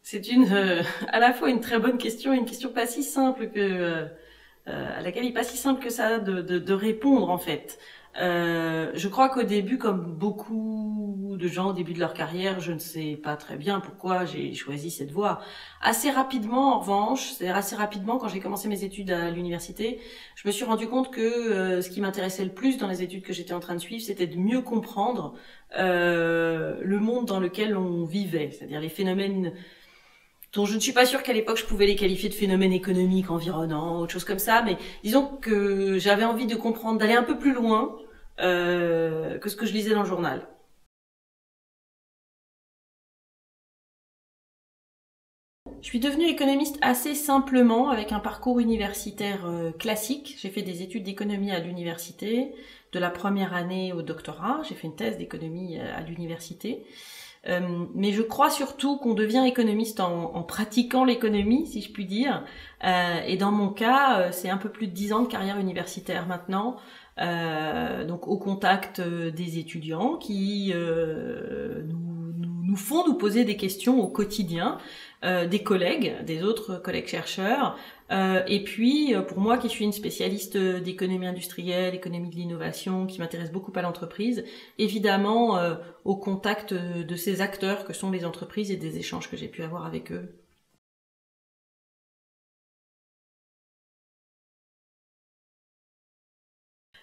C'est à la fois une très bonne question et une question pas si simple à laquelle il n'est pas si simple que ça de répondre en fait. Je crois qu'au début, comme beaucoup de gens au début de leur carrière, je ne sais pas très bien pourquoi j'ai choisi cette voie. Assez rapidement, en revanche, c'est-à-dire assez rapidement, quand j'ai commencé mes études à l'université, je me suis rendu compte que ce qui m'intéressait le plus dans les études que j'étais en train de suivre, c'était de mieux comprendre le monde dans lequel on vivait, c'est-à-dire les phénomènes dont je ne suis pas sûre qu'à l'époque je pouvais les qualifier de phénomènes économiques, environnants, autre chose comme ça, mais disons que j'avais envie de comprendre, d'aller un peu plus loin que ce que je lisais dans le journal. Je suis devenue économiste assez simplement avec un parcours universitaire classique. J'ai fait des études d'économie à l'université, de la première année au doctorat. J'ai fait une thèse d'économie à l'université. Mais je crois surtout qu'on devient économiste en pratiquant l'économie, si je puis dire. Et dans mon cas, c'est un peu plus de 10 ans de carrière universitaire maintenant, donc au contact des étudiants qui nous font nous poser des questions au quotidien, des collègues, des autres collègues chercheurs, et puis pour moi qui suis une spécialiste d'économie industrielle, économie de l'innovation, qui m'intéresse beaucoup à l'entreprise, évidemment au contact de ces acteurs que sont les entreprises et des échanges que j'ai pu avoir avec eux.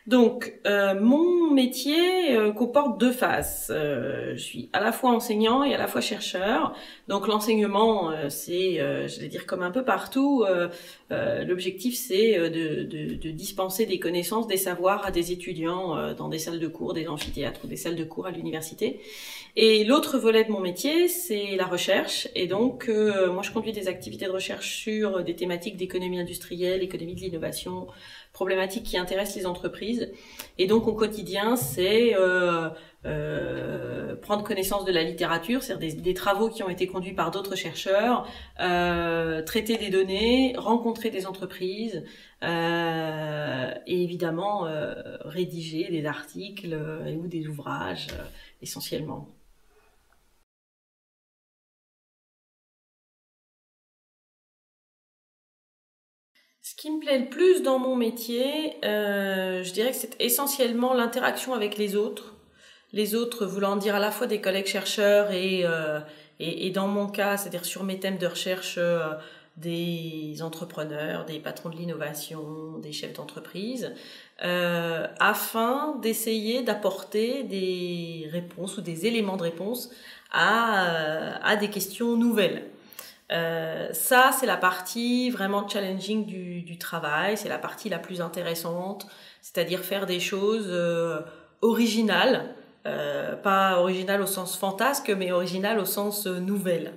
Donc, mon métier comporte deux faces. Je suis à la fois enseignant et à la fois chercheur. Donc, l'enseignement, c'est, je vais dire comme un peu partout, l'objectif c'est de dispenser des connaissances, des savoirs à des étudiants dans des salles de cours, des amphithéâtres ou des salles de cours à l'université. Et l'autre volet de mon métier, c'est la recherche. Et donc, moi, je conduis des activités de recherche sur des thématiques d'économie industrielle, économie de l'innovation, problématiques qui intéressent les entreprises. Et donc, au quotidien, c'est prendre connaissance de la littérature, c'est-à-dire des travaux qui ont été conduits par d'autres chercheurs, traiter des données, rencontrer des entreprises, et évidemment rédiger des articles ou des ouvrages essentiellement. Ce qui me plaît le plus dans mon métier, je dirais que c'est essentiellement l'interaction avec les autres. Les autres voulant dire à la fois des collègues chercheurs et dans mon cas, c'est-à-dire sur mes thèmes de recherche, des entrepreneurs, des patrons de l'innovation, des chefs d'entreprise, afin d'essayer d'apporter des réponses ou des éléments de réponse à des questions nouvelles. Ça, c'est la partie vraiment challenging du travail, c'est la partie la plus intéressante, c'est-à-dire faire des choses originales, pas originales au sens fantasque, mais originales au sens nouvelle.